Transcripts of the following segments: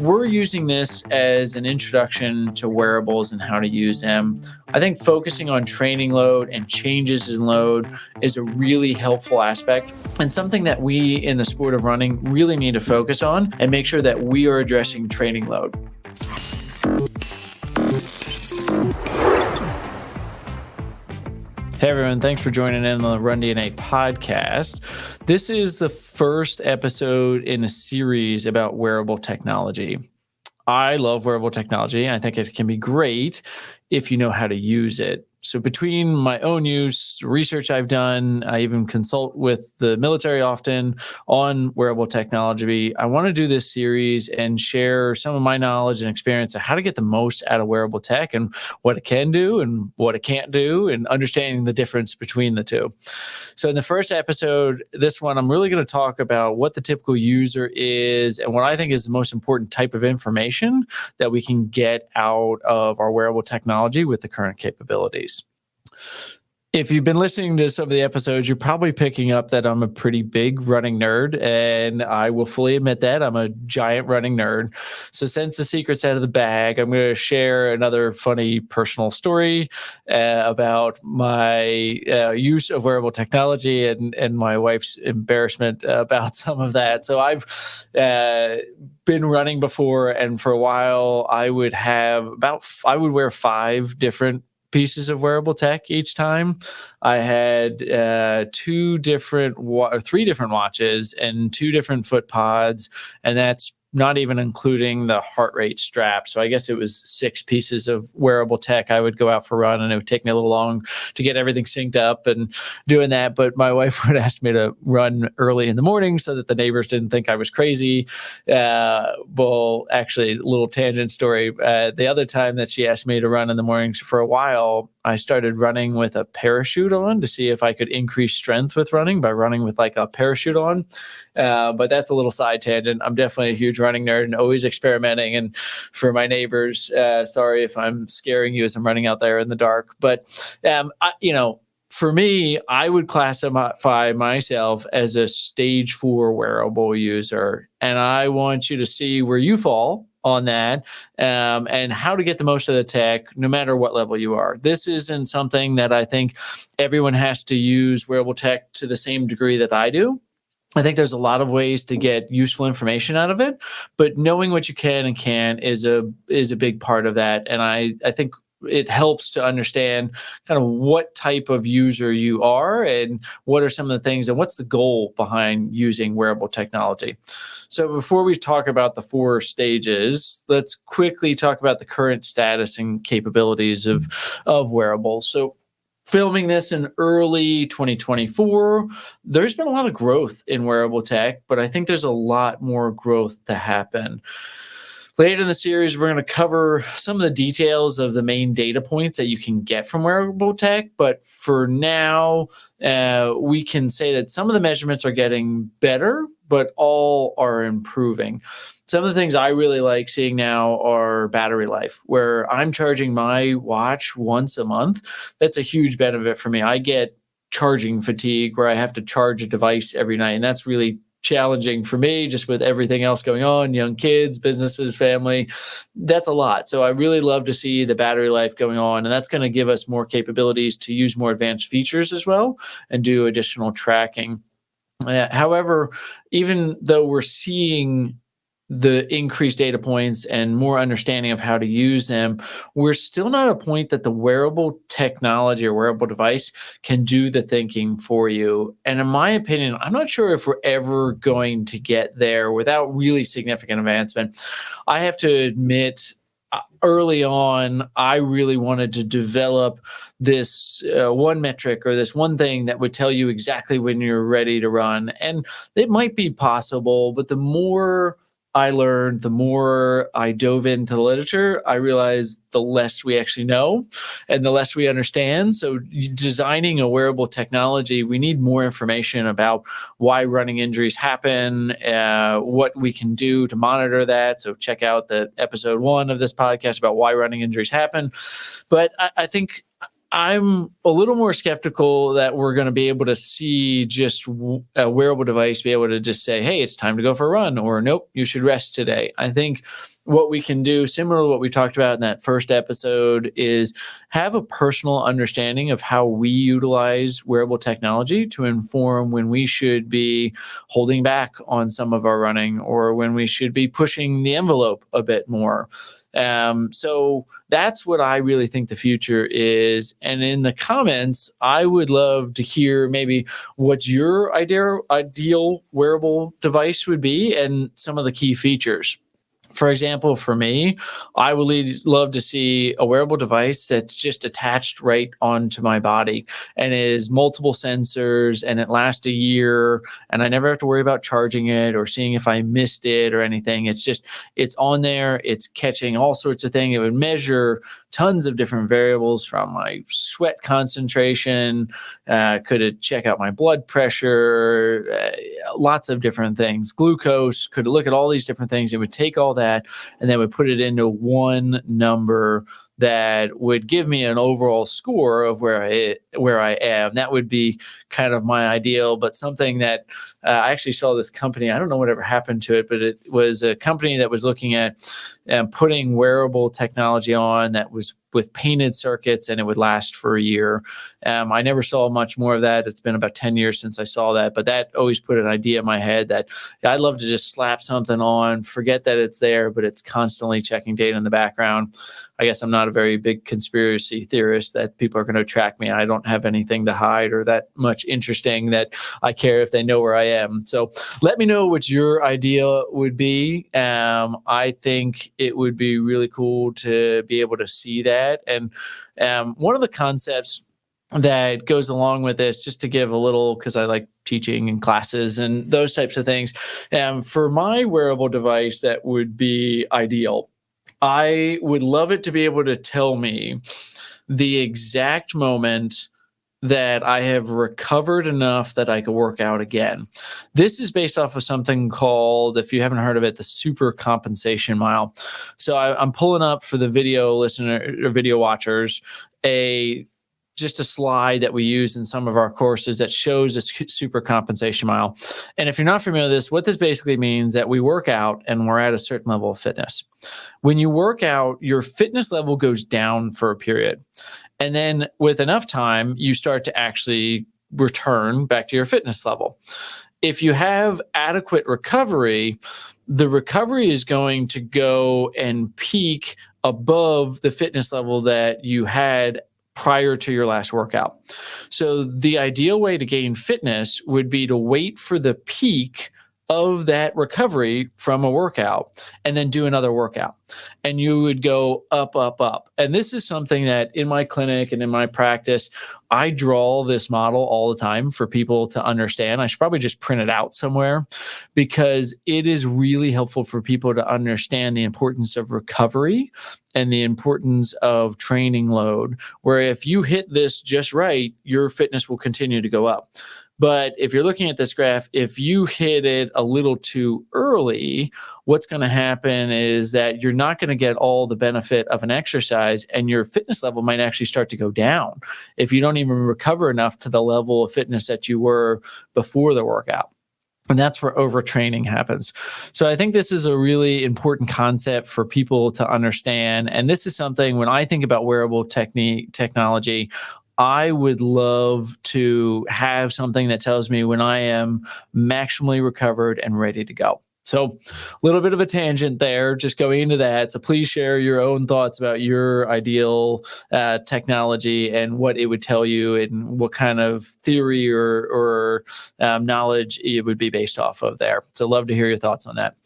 we're using this as an introduction to wearables and how to use them. I think focusing on training load and changes in load is a really helpful aspect and something that we in the sport of running really need to focus on and make sure that we are addressing training load. Hey everyone, thanks for joining in on the Run DNA podcast. This is the first episode in a series about wearable technology. I love wearable technology. I think it can be great if you know how to use it. So between my own use, research I've done, I even consult with the military often on wearable technology. I want to do this series and share some of my knowledge and experience of how to get the most out of wearable tech and what it can do and what it can't do and understanding the difference between the two. So in the first episode, this one, I'm really going to talk about what the typical user is and what I think is the most important type of information that we can get out of our wearable technology with the current capabilities. If you've been listening to some of the episodes, you're probably picking up that I'm a pretty big running nerd, and I will fully admit that I'm a giant running nerd. So since the secret's out of the bag, I'm going to share another funny personal story about my use of wearable technology and my wife's embarrassment about some of that. So I've been running before, and for a while I would wear 5 different pieces of wearable tech each time. I had 3 different watches and 2 different foot pods, and that's not even including the heart rate strap. So I guess it was 6 pieces of wearable tech. I would go out for a run and it would take me a little long to get everything synced up and doing that. But my wife would ask me to run early in the morning so that the neighbors didn't think I was crazy. Well, actually, a little tangent story. The other time that she asked me to run in the mornings for a while, I started running with a parachute on to see if I could increase strength with running by running with like a parachute on. But that's a little side tangent. I'm definitely a huge running nerd and always experimenting. And for my neighbors, sorry if I'm scaring you as I'm running out there in the dark. But, for me, I would classify myself as a stage 4 wearable user. And I want you to see where you fall on that and how to get the most of the tech, no matter what level you are. This isn't something that I think everyone has to use wearable tech to the same degree that I do. I think there's a lot of ways to get useful information out of it, but knowing what you can and can't is a big part of that. And I think it helps to understand kind of what type of user you are and what are some of the things and what's the goal behind using wearable technology. So before we talk about the 4 stages, let's quickly talk about the current status and capabilities of wearables. So filming this in early 2024, there's been a lot of growth in wearable tech, but I think there's a lot more growth to happen. Later in the series, we're going to cover some of the details of the main data points that you can get from wearable tech. But for now, we can say that some of the measurements are getting better, but all are improving. Some of the things I really like seeing now are battery life, where I'm charging my watch once a month. That's a huge benefit for me. I get charging fatigue where I have to charge a device every night, and that's really challenging for me just with everything else going on, young kids, businesses, family. That's a lot. So I really love to see the battery life going on, and that's going to give us more capabilities to use more advanced features as well and do additional tracking. However, even though we're seeing the increased data points and more understanding of how to use them, we're still not at a point that the wearable technology or wearable device can do the thinking for you. And in my opinion, I'm not sure if we're ever going to get there without really significant advancement. I have to admit, early on, I really wanted to develop this one metric or this one thing that would tell you exactly when you're ready to run. And it might be possible, but the more I learned, the more I dove into the literature, I realized the less we actually know and the less we understand. So designing a wearable technology, we need more information about why running injuries happen, what we can do to monitor that. So check out the episode 1 of this podcast about why running injuries happen. But I think I'm a little more skeptical that we're going to be able to see just a wearable device be able to just say, hey, it's time to go for a run, or nope, you should rest today. I think what we can do, similar to what we talked about in that first episode, is have a personal understanding of how we utilize wearable technology to inform when we should be holding back on some of our running or when we should be pushing the envelope a bit more. So that's what I really think the future is. And in the comments, I would love to hear maybe what your ideal wearable device would be and some of the key features. For example, for me, I would love to see a wearable device that's just attached right onto my body and is multiple sensors, and it lasts a year, and I never have to worry about charging it or seeing if I missed it or anything. It's on there. It's catching all sorts of things. It would measure tons of different variables from my sweat concentration. Could it check out my blood pressure? Lots of different things. Glucose. Could it look at all these different things? It would take all that and then would put it into one number that would give me an overall score of where I am. That would be kind of my ideal, but something that I actually saw this company, I don't know whatever happened to it, but it was a company that was looking at putting wearable technology on that was with painted circuits, and it would last for a year. I never saw much more of that. It's been about 10 years since I saw that, but that always put an idea in my head that I'd love to just slap something on, forget that it's there, but it's constantly checking data in the background. I guess I'm not a very big conspiracy theorist that people are going to track me. I don't have anything to hide or that much interesting that I care if they know where I am. So let me know what your idea would be. I think it would be really cool to be able to see that. And one of the concepts that goes along with this, just to give a little, because I like teaching in classes and those types of things, for my wearable device that would be ideal, I would love it to be able to tell me the exact moment that I have recovered enough that I could work out again. This is based off of something called, if you haven't heard of it, the super compensation mile. So I'm pulling up for the video listener or video watchers just a slide that we use in some of our courses that shows a super compensation mile. And if you're not familiar with this, what this basically means that we work out and we're at a certain level of fitness. When you work out, your fitness level goes down for a period. And then with enough time, you start to actually return back to your fitness level. If you have adequate recovery, the recovery is going to go and peak above the fitness level that you had prior to your last workout. So the ideal way to gain fitness would be to wait for the peak of that recovery from a workout and then do another workout. And you would go up, up, up. And this is something that in my clinic and in my practice, I draw this model all the time for people to understand. I should probably just print it out somewhere because it is really helpful for people to understand the importance of recovery and the importance of training load, where if you hit this just right, your fitness will continue to go up. But if you're looking at this graph, if you hit it a little too early, what's going to happen is that you're not going to get all the benefit of an exercise, and your fitness level might actually start to go down if you don't even recover enough to the level of fitness that you were before the workout. And that's where overtraining happens. So I think this is a really important concept for people to understand. And this is something, when I think about wearable technology, I would love to have something that tells me when I am maximally recovered and ready to go. So a little bit of a tangent there, just going into that. So please share your own thoughts about your ideal technology and what it would tell you and what kind of theory or knowledge it would be based off of there. So love to hear your thoughts on that.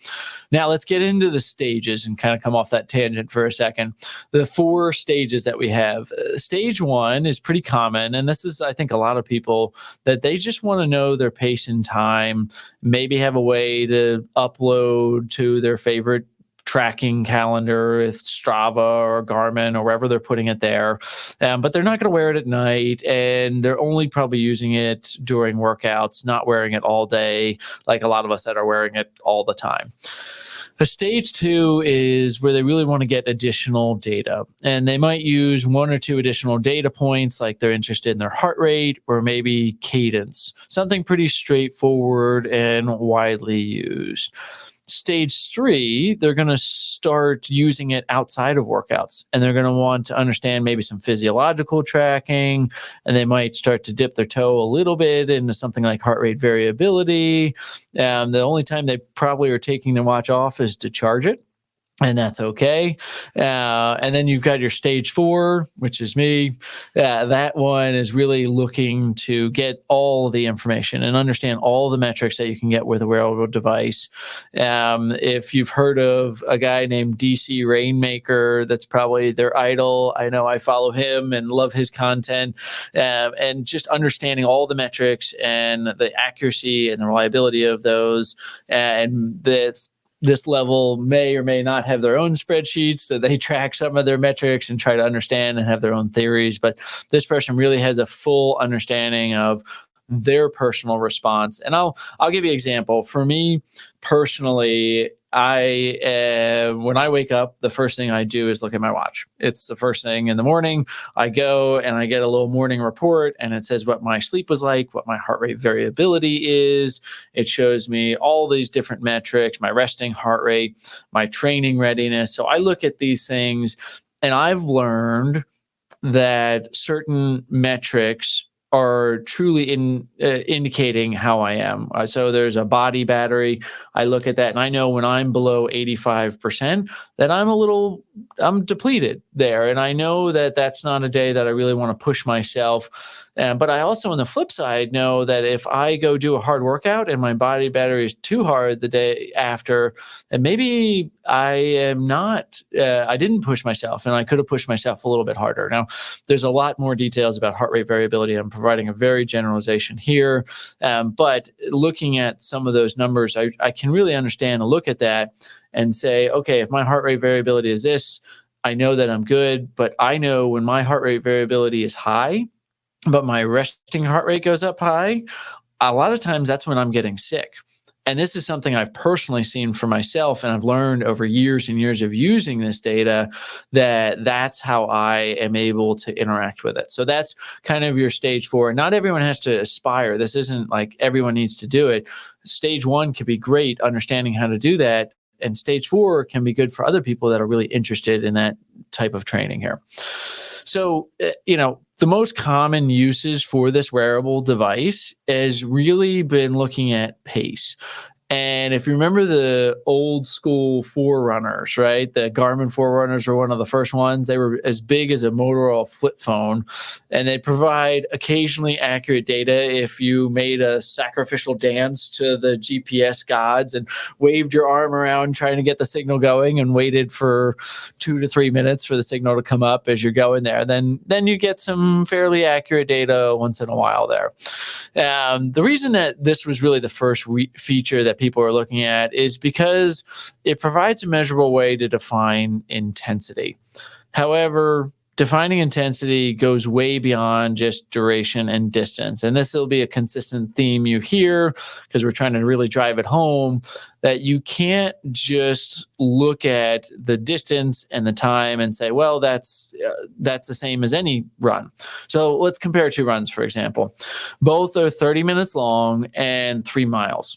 Now let's get into the stages and kind of come off that tangent for a second. The 4 stages that we have. Stage 1 is pretty common. And this is, I think, a lot of people that they just want to know their pace and time, maybe have a way to upload to their favorite tracking calendar, if Strava or Garmin or wherever they're putting it there. But they're not going to wear it at night, and they're only probably using it during workouts, not wearing it all day, like a lot of us that are wearing it all the time. A stage two is where they really want to get additional data, and they might use one or two additional data points, like they're interested in their heart rate or maybe cadence, something pretty straightforward and widely used. Stage three, they're going to start using it outside of workouts, and they're going to want to understand maybe some physiological tracking, and they might start to dip their toe a little bit into something like heart rate variability. The only time they probably are taking their watch off is to charge it, and that's okay. And then you've got your stage four, which is me. That one is really looking to get all the information and understand all the metrics that you can get with a wearable device. If you've heard of a guy named DC Rainmaker, that's probably their idol. I know I follow him and love his content. And just understanding all the metrics and the accuracy and the reliability of those. And this level may or may not have their own spreadsheets that they track some of their metrics and try to understand and have their own theories. But this person really has a full understanding of their personal response. And I'll give you an example. For me personally, when I wake up, the first thing I do is look at my watch. It's the first thing in the morning. I go and I get a little morning report, and it says what my sleep was like, what my heart rate variability is. It shows me all these different metrics, my resting heart rate, my training readiness. So I look at these things, and I've learned that certain metrics are truly indicating how I am. So there's a body battery. I look at that and I know when I'm below 85% that I'm depleted there. And I know that that's not a day that I really want to push myself. But I also, on the flip side, know that if I go do a hard workout and my body battery is too hard the day after, then maybe I didn't push myself and I could have pushed myself a little bit harder. Now, there's a lot more details about heart rate variability. I'm providing a very generalization here. But looking at some of those numbers, I can really understand and look at that and say, okay, if my heart rate variability is this, I know that I'm good. But I know when my heart rate variability is high, but my resting heart rate goes up high, a lot of times that's when I'm getting sick. And this is something I've personally seen for myself, and I've learned over years and years of using this data that's how I am able to interact with it. So that's kind of your stage four. Not everyone has to aspire. This isn't like everyone needs to do it. Stage one could be great, understanding how to do that. And stage four can be good for other people that are really interested in that type of training here. So, the most common uses for this wearable device has really been looking at pace. And if you remember the old school Forerunners, right? The Garmin Forerunners were one of the first ones. They were as big as a Motorola flip phone, and they provide occasionally accurate data if you made a sacrificial dance to the GPS gods and waved your arm around trying to get the signal going and waited for 2 to 3 minutes for the signal to come up as you're going there. Then you get some fairly accurate data once in a while there. The reason that this was really the first feature that people are looking at is because it provides a measurable way to define intensity. However, defining intensity goes way beyond just duration and distance. And this will be a consistent theme you hear because we're trying to really drive it home that you can't just look at the distance and the time and say, well, that's the same as any run. So let's compare two runs, for example. Both are 30 minutes long and 3 miles.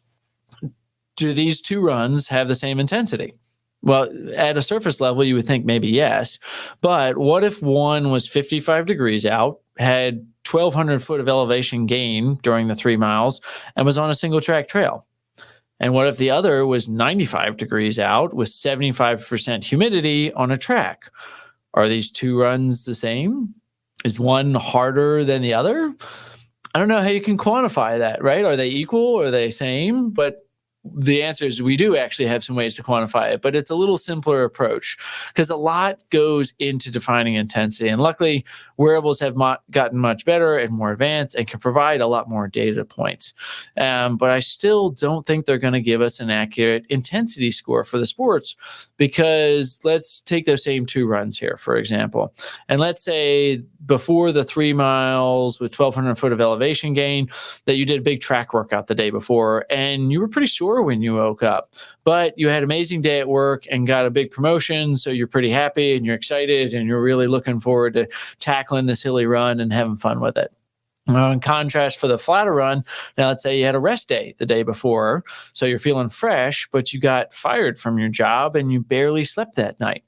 Do these two runs have the same intensity? Well, at a surface level, you would think maybe yes. But what if one was 55 degrees out, had 1,200 foot of elevation gain during the 3 miles, and was on a single track trail? And what if the other was 95 degrees out with 75% humidity on a track? Are these two runs the same? Is one harder than the other? I don't know how you can quantify that, right? Are they equal? Are they same? But the answer is we do actually have some ways to quantify it, but it's a little simpler approach because a lot goes into defining intensity. And luckily, wearables have gotten much better and more advanced and can provide a lot more data points. But I still don't think they're going to give us an accurate intensity score for the sports because let's take those same two runs here, for example. And let's say before the 3 miles with 1,200 foot of elevation gain that you did a big track workout the day before and you were pretty sure sore when you woke up, but you had an amazing day at work and got a big promotion. So you're pretty happy and you're excited and you're really looking forward to tackling this hilly run and having fun with it. In contrast, for the flatter run, now let's say you had a rest day the day before, so you're feeling fresh, but you got fired from your job and you barely slept that night.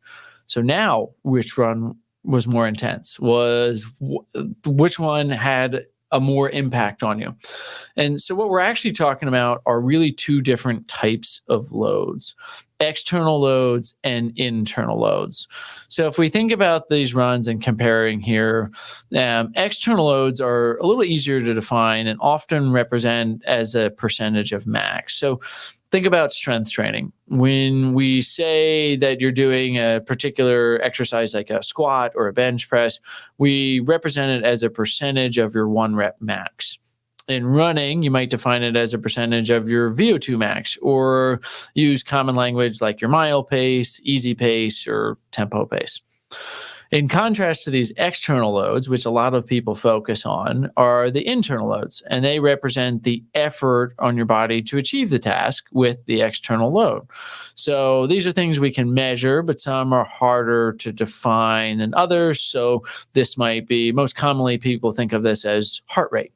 So now, which run was more intense? Which one had a more impact on you? And so what we're actually talking about are really two different types of loads: external loads and internal loads. So if we think about these runs and comparing here, external loads are a little easier to define and often represent as a percentage of max. So think about strength training. When we say that you're doing a particular exercise like a squat or a bench press, we represent it as a percentage of your 1 rep max. In running, you might define it as a percentage of your VO2 max, or use common language like your mile pace, easy pace, or tempo pace. In contrast to these external loads, which a lot of people focus on, are the internal loads, and they represent the effort on your body to achieve the task with the external load. So these are things we can measure, but some are harder to define than others. So this might be, most commonly people think of this as heart rate.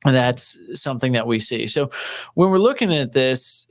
That's something that we see. So when we're looking at this,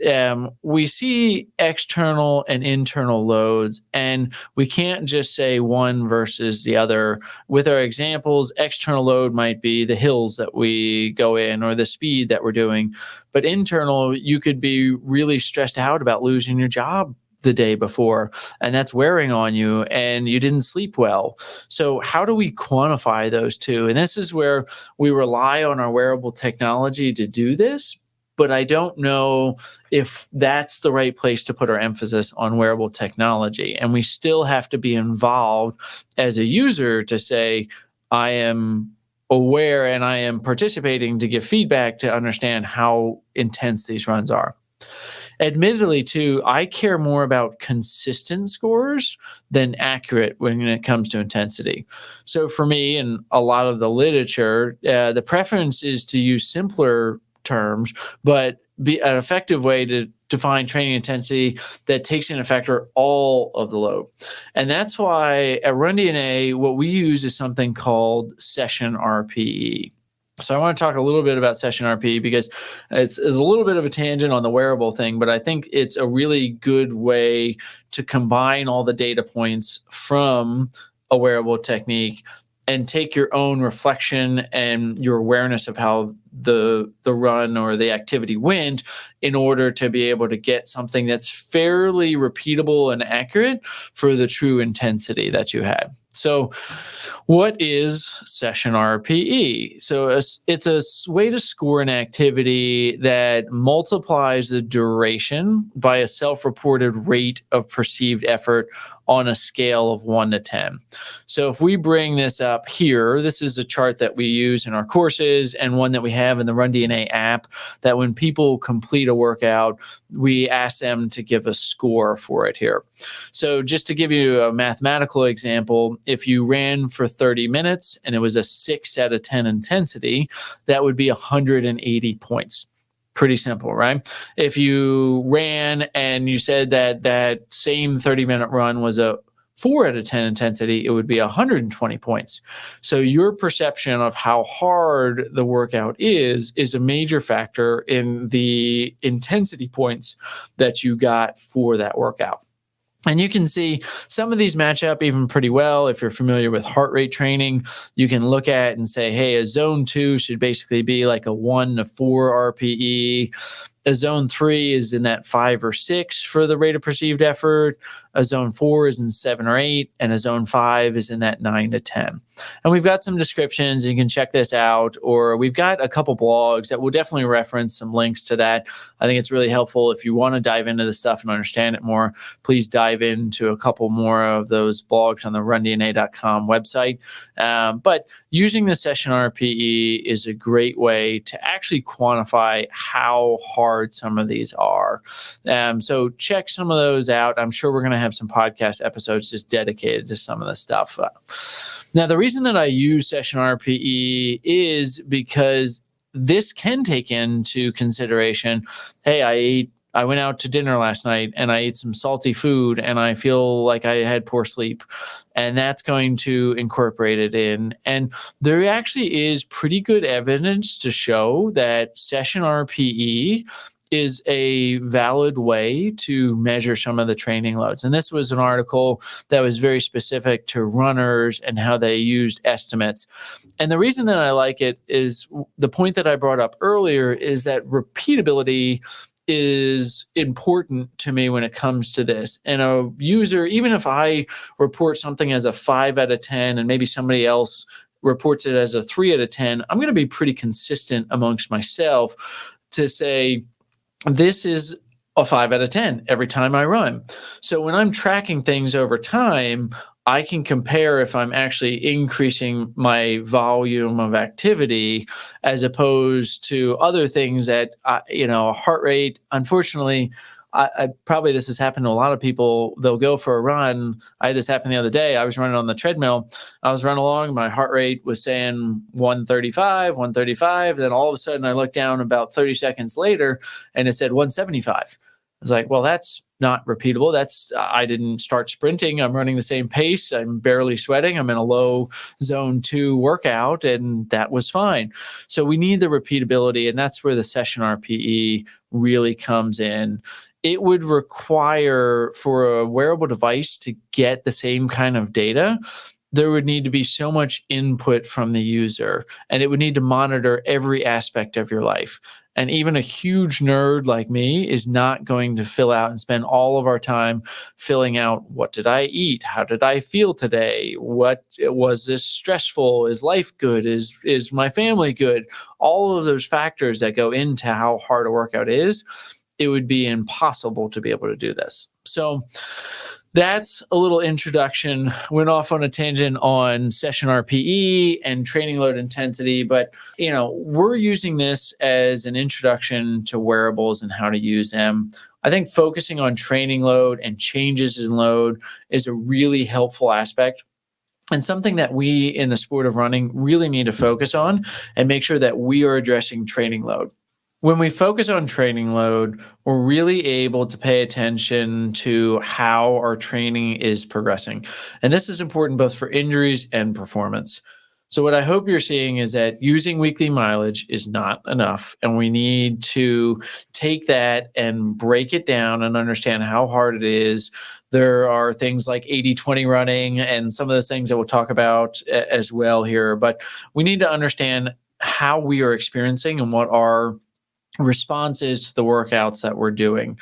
we see external and internal loads, and we can't just say one versus the other. With our examples, external load might be the hills that we go in or the speed that we're doing. But internal, you could be really stressed out about losing your job the day before, and that's wearing on you, and you didn't sleep well. So how do we quantify those two? And this is where we rely on our wearable technology to do this, but I don't know if that's the right place to put our emphasis on wearable technology. And we still have to be involved as a user to say, I am aware and I am participating to give feedback to understand how intense these runs are. Admittedly, too, I care more about consistent scores than accurate when it comes to intensity. So for me and a lot of the literature, the preference is to use simpler terms, but be an effective way to define training intensity that takes into factor all of the load. And that's why at RunDNA, what we use is something called session RPE. So I want to talk a little bit about session RPE because it's a little bit of a tangent on the wearable thing, but I think it's a really good way to combine all the data points from a wearable technique and take your own reflection and your awareness of how the run or the activity went in order to be able to get something that's fairly repeatable and accurate for the true intensity that you had. So what is session RPE? So it's a way to score an activity that multiplies the duration by a self-reported rate of perceived effort on a scale of 1 to 10. So if we bring this up here, this is a chart that we use in our courses and one that we have in the RunDNA app, that when people complete a workout, we ask them to give a score for it here. So just to give you a mathematical example, if you ran for 30 minutes and it was a 6 out of 10 intensity, that would be 180 points. Pretty simple, right? If you ran and you said that that same 30-minute run was a 4 out of 10 intensity, it would be 120 points. So your perception of how hard the workout is a major factor in the intensity points that you got for that workout. And you can see some of these match up even pretty well. If you're familiar with heart rate training, you can look at and say, hey, a zone 2 should basically be like a 1 to 4 RPE. A zone 3 is in that 5 or 6 for the rate of perceived effort. A zone 4 is in 7 or 8, and a zone 5 is in that 9 to 10. And we've got some descriptions. You can check this out, or we've got a couple blogs that will definitely reference some links to that. I think it's really helpful if you want to dive into this stuff and understand it more. Please dive into a couple more of those blogs on the rundna.com website. But using the session RPE is a great way to actually quantify how hard some of these are. So check some of those out. I'm sure we're going to have some podcast episodes just dedicated to some of this stuff. Now, the reason that I use session RPE is because this can take into consideration, hey, I ate I went out to dinner last night and I ate some salty food and I feel like I had poor sleep. And that's going to incorporate it in. And there actually is pretty good evidence to show that session RPE is a valid way to measure some of the training loads. And this was an article that was very specific to runners and how they used estimates. And the reason that I like it is the point that I brought up earlier is that repeatability is important to me when it comes to this. And a user, even if I report something as a 5 out of 10 and maybe somebody else reports it as a 3 out of 10, I'm going to be pretty consistent amongst myself to say, this is a 5 out of 10 every time I run. So when I'm tracking things over time, I can compare if I'm actually increasing my volume of activity as opposed to other things that, heart rate, unfortunately, I probably this has happened to a lot of people. They'll go for a run. I had this happen the other day. I was running on the treadmill. I was running along. My heart rate was saying 135. Then all of a sudden I looked down about 30 seconds later and it said 175. I was like, well, that's not repeatable. I didn't start sprinting. I'm running the same pace. I'm barely sweating. I'm in a low zone 2 workout, and that was fine. So we need the repeatability, and that's where the session RPE really comes in. It would require, for a wearable device to get the same kind of data, there would need to be so much input from the user, and it would need to monitor every aspect of your life. And even a huge nerd like me is not going to fill out and spend all of our time filling out, what did I eat? How did I feel today? What was this stressful? Is life good? Is my family good? All of those factors that go into how hard a workout is, it would be impossible to be able to do this. So that's a little introduction. Went off on a tangent on session RPE and training load intensity, but we're using this as an introduction to wearables and how to use them. I think focusing on training load and changes in load is a really helpful aspect, and something that we in the sport of running really need to focus on and make sure that we are addressing training load. When we focus on training load, we're really able to pay attention to how our training is progressing. And this is important both for injuries and performance. So what I hope you're seeing is that using weekly mileage is not enough, and we need to take that and break it down and understand how hard it is. There are things like 80-20 running and some of those things that we'll talk about as well here, but we need to understand how we are experiencing and what our responses to the workouts that we're doing.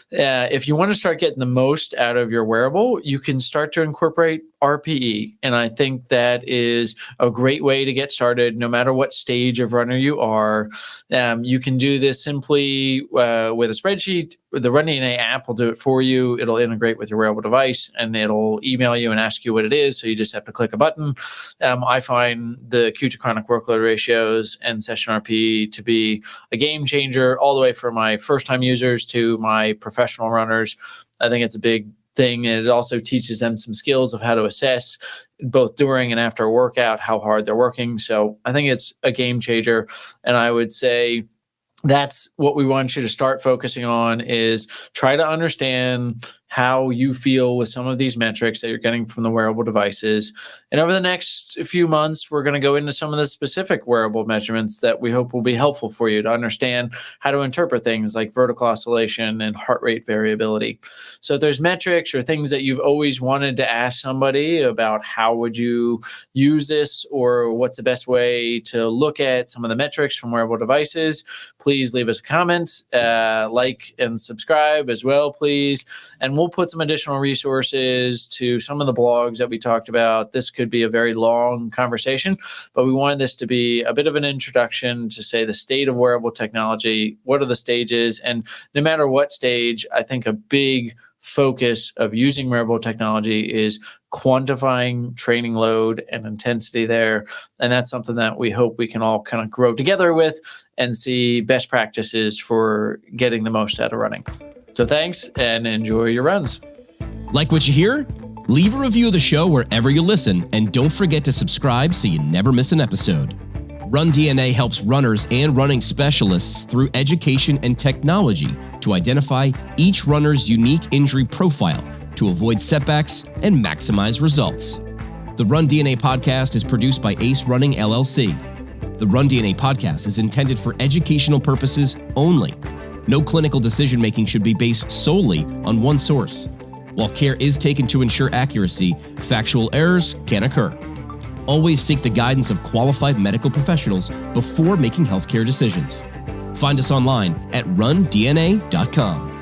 If you want to start getting the most out of your wearable, you can start to incorporate RPE. And I think that is a great way to get started, no matter what stage of runner you are. You can do this simply with a spreadsheet. The RunDNA app will do it for you. It'll integrate with your wearable device and it'll email you and ask you what it is. So you just have to click a button. I find the acute-to-chronic workload ratios and session RPE to be a game changer, all the way from my first-time users to my professional runners. I think it's a big thing. And it also teaches them some skills of how to assess both during and after a workout, how hard they're working. So I think it's a game changer. And I would say that's what we want you to start focusing on, is try to understand how you feel with some of these metrics that you're getting from the wearable devices. And over the next few months, we're going to go into some of the specific wearable measurements that we hope will be helpful for you to understand how to interpret things like vertical oscillation and heart rate variability. So if there's metrics or things that you've always wanted to ask somebody about how would you use this, or what's the best way to look at some of the metrics from wearable devices, please leave us a comment, like and subscribe as well, please. And we'll put some additional resources to some of the blogs that we talked about. This could be a very long conversation, but we wanted this to be a bit of an introduction to say the state of wearable technology, what are the stages, and no matter what stage, I think a big focus of using wearable technology is quantifying training load and intensity there. And that's something that we hope we can all kind of grow together with and see best practices for getting the most out of running. So thanks and enjoy your runs. Like what you hear? Leave a review of the show wherever you listen, and don't forget to subscribe so you never miss an episode. Run DNA helps runners and running specialists through education and technology to identify each runner's unique injury profile to avoid setbacks and maximize results. The Run DNA podcast is produced by Ace Running LLC. The Run DNA podcast is intended for educational purposes only. No clinical decision-making should be based solely on one source. While care is taken to ensure accuracy, factual errors can occur. Always seek the guidance of qualified medical professionals before making healthcare decisions. Find us online at rundna.com.